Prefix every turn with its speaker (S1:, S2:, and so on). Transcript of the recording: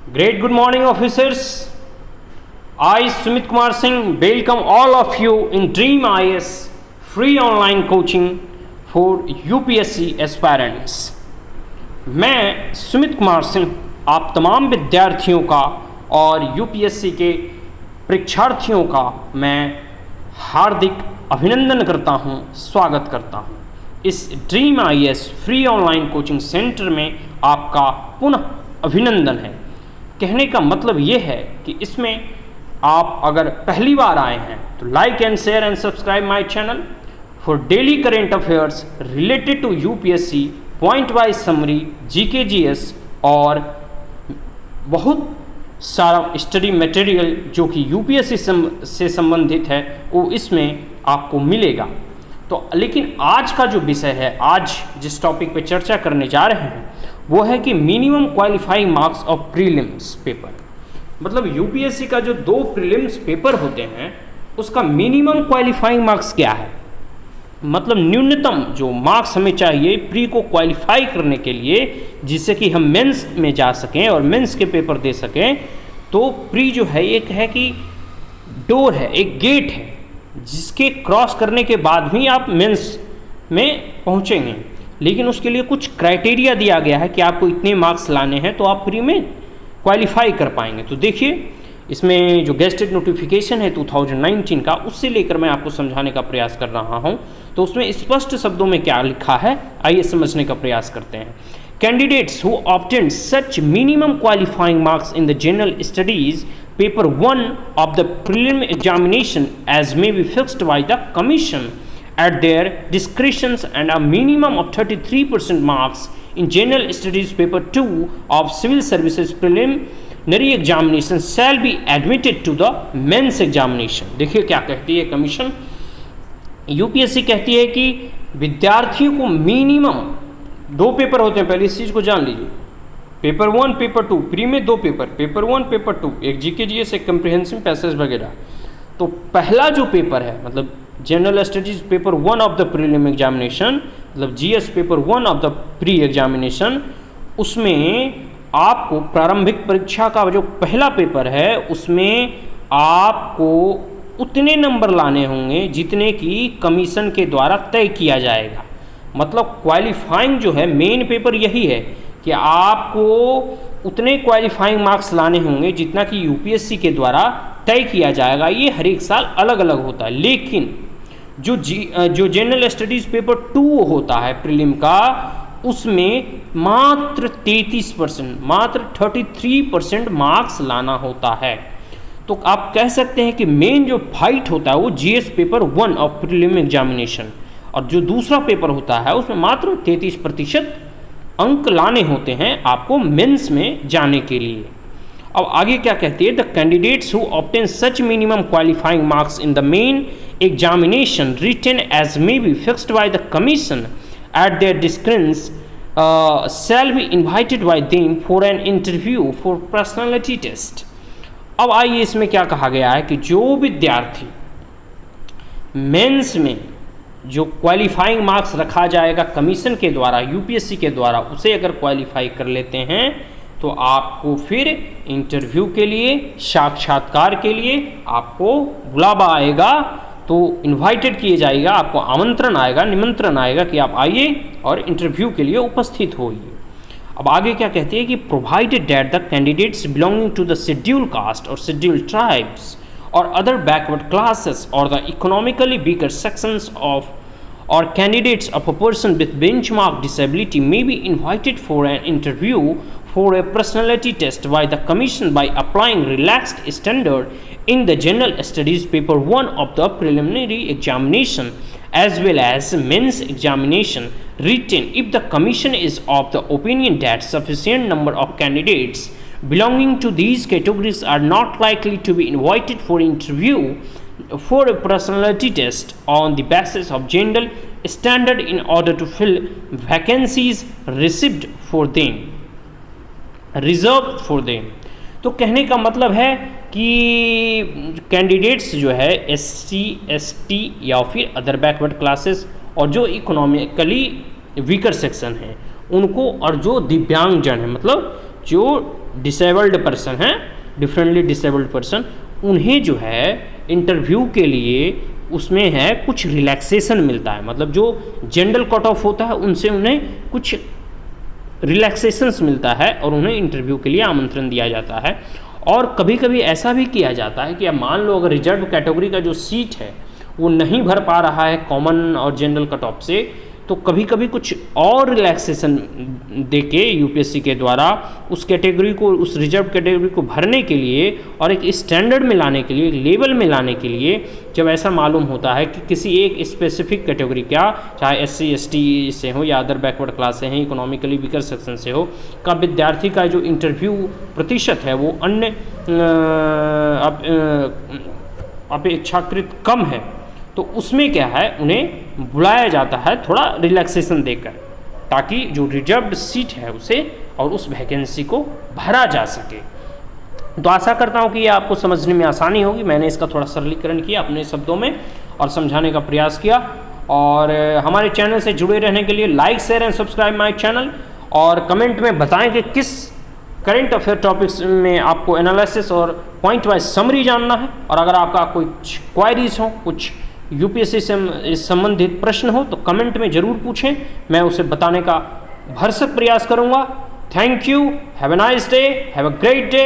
S1: Great good morning, officers. I, Sumit Kumar Singh, welcome all of you in Dream IAS free online coaching for UPSC aspirants. मैं सुमित कुमार सिंह आप तमाम विद्यार्थियों का और UPSC के परीक्षार्थियों का मैं हार्दिक अभिनंदन करता हूं, स्वागत करता हूं। इस dream IAS free online coaching centre में आपका पुनः अभिनंदन है। कहने का मतलब ये है कि इसमें आप अगर पहली बार आए हैं तो like and share and subscribe my channel for daily current affairs related to UPSC, point wise summary, GK GS और बहुत सारा स्टडी मटेरियल जो कि यूपीएससी से संबंधित है वो इसमें आपको मिलेगा। तो लेकिन आज का जो विषय है, आज जिस टॉपिक पे चर्चा करने जा रहे हैं वो है कि minimum qualifying marks of prelims paper. मतलब यूपीएससी का जो 2 प्रीलिम्स पेपर होते हैं उसका मिनिमम क्वालिफाइंग मार्क्स क्या है, मतलब न्यूनतम जो मार्क्स हमें चाहिए प्री को क्वालिफाई करने के लिए, जिससे कि हम मेंस में जा सकें और मेंस के पेपर दे सकें। तो प्री जो है एक है कि डोर है, एक गेट है जिसके क्रॉस करने के बाद ही आप मेंस में पहुंचेंगे, लेकिन उसके लिए कुछ क्राइटेरिया दिया गया है कि आपको इतने मार्क्स लाने हैं तो आप प्री में क्वालिफाई कर पाएंगे। तो देखिए इसमें जो गेस्टेड नोटिफिकेशन है 2019 का, उससे लेकर मैं आपको समझाने का प्रयास कर रहा हूं। तो उसमें स्पष्ट शब्दों में क्या लिखा है आइए समझने का प्रयास करते हैं। Candidates who obtained such minimum qualifying marks in the general studies paper 1 of the prelim examination as may be fixed by the commission at their discretions and a minimum of 33% marks in general studies paper 2 of civil services preliminary examination shall be admitted to the mains examination। देखिए क्या कहती है commission, UPSC कहती है कि विद्यार्थियों को minimum 2 paper होते हैं, पहले इस चीज़ को जान लीजिए। पेपर 1 पेपर 2, प्री में 2 पेपर 1 पेपर 2, एक जीके जीएस, एक कंप्रिहेंसिव पैसेज वगैरह। तो पहला जो पेपर है मतलब general studies paper 1 of the prelim examination, मतलब GS paper 1 of the pre examination, उसमें आपको प्रारंभिक परीक्षा का जो पहला पेपर है उसमें आपको उतने नंबर लाने होंगे जितने की कमीशन के द्वारा तय किया जाएगा। मतलब क्वालिफाइंग जो है मेन पेपर यही है कि आपको उतने क्वालिफाइंग मार्क्स लाने होंगे जितना कि यूपीएससी के द्वारा तय किया जाएगा। ये हर एक साल अलग अलग होता है, लेकिन जो जनरल स्टडीज पेपर 2 होता है प्रीलिम का, उसमें मात्र 33%, मात्र 33% मार्क्स लाना होता है। तो आप कह सकते हैं कि मेन जो फाइट होता है वो GS paper 1 of prelim examination, और जो दूसरा पेपर होता है उसमें मात्र 33% अंक लाने होते हैं आपको मेंस में जाने के लिए। अब आगे क्या कहती है, the candidates who obtain such minimum qualifying marks in the main examination written as may be fixed by the commission at their discretion shall be invited by them for an interview for personality test. अब आइए इसमें क्या कहा गया है कि जो विद्यार्थी मेंस में जो क्वालिफाइंग मार्क्स रखा जाएगा कमीशन के द्वारा, यूपीएससी के द्वारा, उसे अगर क्वालिफाई कर लेते हैं तो आपको फिर इंटरव्यू के लिए, साक्षात्कार के लिए आपको बुलावा आएगा, तो इनवाइटेड किए जाएगा, आपको आमंत्रण आएगा, निमंत्रण आएगा कि आप आइए और इंटरव्यू के लिए उपस्थित होइए। अब आगे क्या कहती है कि provided that the candidates belonging to the schedule caste और schedule tribes or other backward classes or the economically weaker sections of or candidates of a person with benchmark disability may be invited for an interview for a personality test by the commission by applying relaxed standard in the general studies paper 1 of the preliminary examination as well as men's examination written if the commission is of the opinion that sufficient number of candidates belonging to these categories are not likely to be invited for interview for a personality test on the basis of general standard in order to fill vacancies reserved for them। तो कहने का मतलब है कि candidates जो है SC, ST या फिर अदर बैकवर्ड क्लासेस और जो इकोनॉमिकली वीकर सेक्शन है उनको, और जो दिव्यांगजन है मतलब जो डिसेबल्ड पर्सन हैं, डिफरेंटली डिसेबल्ड पर्सन, उन्हें जो है इंटरव्यू के लिए उसमें है कुछ रिलैक्सेशन मिलता है। मतलब जो जनरल कट ऑफ होता है उनसे उन्हें कुछ रिलैक्सेशंस मिलता है और उन्हें इंटरव्यू के लिए आमंत्रण दिया जाता है। और कभी कभी ऐसा भी किया जाता है कि अब मान लो अगर रिजर्व कैटेगरी का जो सीट है वो नहीं भर पा रहा है कॉमन और जनरल कट ऑफ से, तो कभी कभी कुछ और रिलैक्सेशन देके यूपीएससी के द्वारा उस कैटेगरी को, उस रिजर्व कैटेगरी को भरने के लिए और एक स्टैंडर्ड में लाने के लिए, एक लेवल में लाने के लिए, जब ऐसा मालूम होता है कि किसी एक स्पेसिफिक कैटेगरी का, चाहे SC ST से हो या अदर बैकवर्ड क्लास से हैं, इकोनॉमिकली वीकर सेक्शन से हो, का विद्यार्थी का जो इंटरव्यू प्रतिशत है वो अन्य अपेक्षाकृत कम है, तो उसमें क्या है उन्हें बुलाया जाता है थोड़ा रिलैक्सेशन देकर, ताकि जो रिजर्व्ड सीट है उसे और उस वैकेंसी को भरा जा सके। तो आशा करता हूँ कि ये आपको समझने में आसानी होगी। मैंने इसका थोड़ा सरलीकरण किया अपने शब्दों में और समझाने का प्रयास किया। और हमारे चैनल से जुड़े रहने के लिए like, share and subscribe my channel, और कमेंट में बताएं कि किस करंट अफेयर टॉपिक्स में आपको एनालिसिस और पॉइंट वाइज समरी जानना है। और अगर आपका कोई क्वायरीज हो, कुछ यूपीएससी से संबंधित प्रश्न हो, तो कमेंट में ज़रूर पूछें, मैं उसे बताने का भरसक प्रयास करूंगा। Thank you, have a nice day, have a great day.